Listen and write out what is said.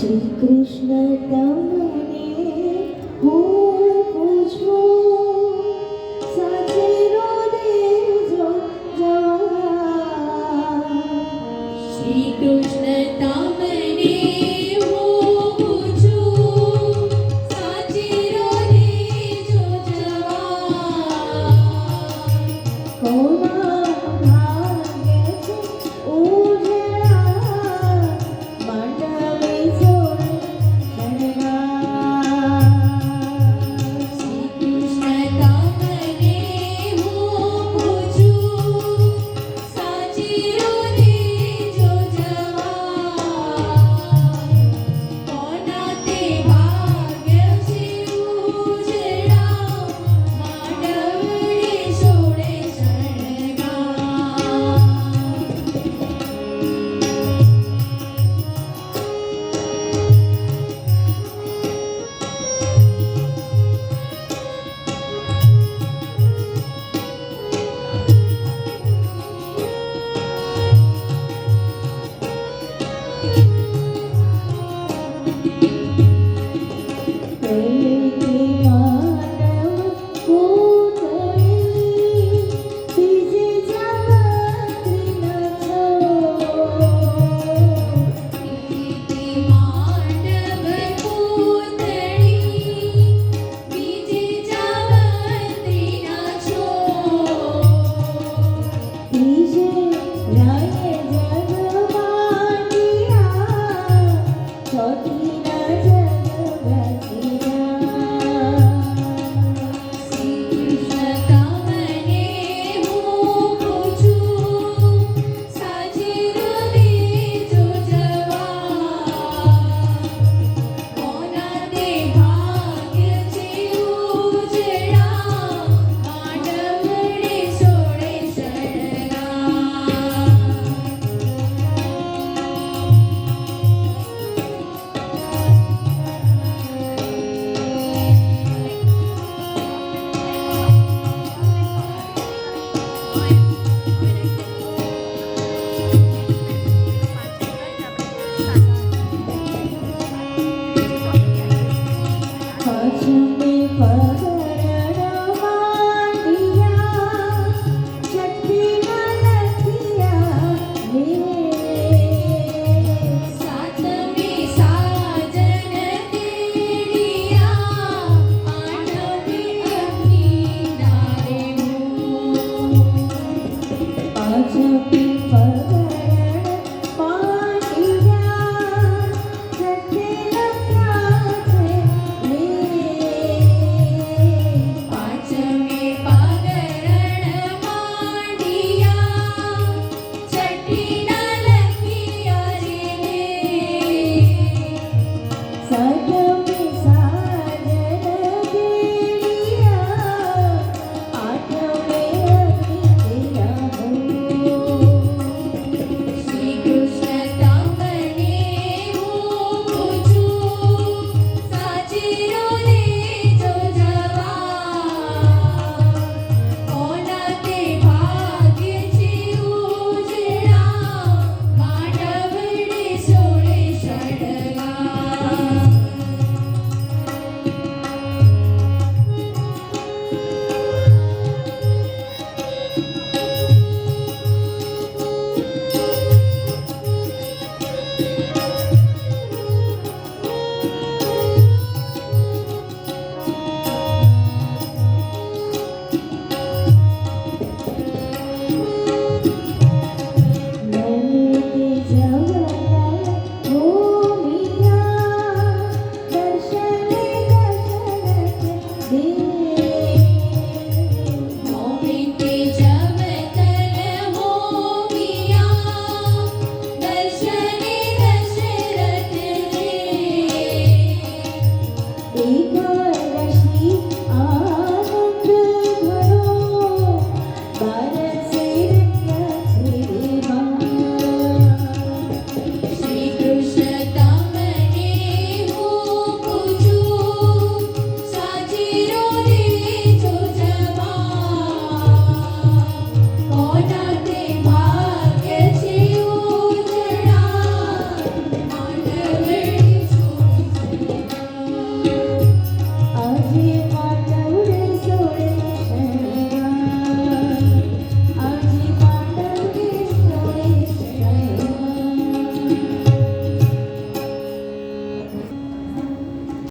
શ્રી કૃષ્ણ તમને હું પૂછું, સાચેરો દેજો જવાબ. શ્રી કૃષ્ણ તમને હું પૂછું, સાચેરો દેજો જવાબ. કોના ભાગ્ય છે ઉજળા, માંડવે સોળે શણગાર. શ્રી કૃષ્ણ તમને હું પૂછું, સાચેરો દેજો જવાબ. કોના તે ભાગ્ય છે ઉજળા, માંડવે સોળે શણગાર. પ્રેમી માનવ પૂતળી, બીજે જાગૃતિના છો. પ્રીતિ માંડવ પૂતળી, બીજે જાવંત્રીના છો. બીજે રાયે જગમાંડિયા, ચોથીના જગવતીના. શ્રી કૃષ્ણ તમને હું પૂછું, સાચેરો દેજો જવાબ. કોના તે ભાગ્ય છે ઉજળા, માંડવડે સોળે શણગાર. પાંચમે પગરણ માંડિયા, છઠ્ઠીના લખિયા રે. સાતમે સાજન તેડિયા, આઠમે અગ્નિના રે મોહ. પાંચમે પગરણ માંડિયા, છઠ્ઠે લખ્યા છે રે. પાંચમે પગરણ માંડિયા, છઠ્ઠીના લખિયા રે. સાતમે સાજન તેડિયા, આઠમે અગ્નિયા હો. શ્રી કૃષ્ણ તમને હું પૂછું, સાચેરો દેજો જવાબ. કોના તે ભાગ્ય છે ઉજળા, માંડવડે સોળે શણગાર. નમિત જગન્નાથ ભૂમિયા, દર્શને દશરથ દેવ. મોમિતે જવતલ હોમિયા, દર્શને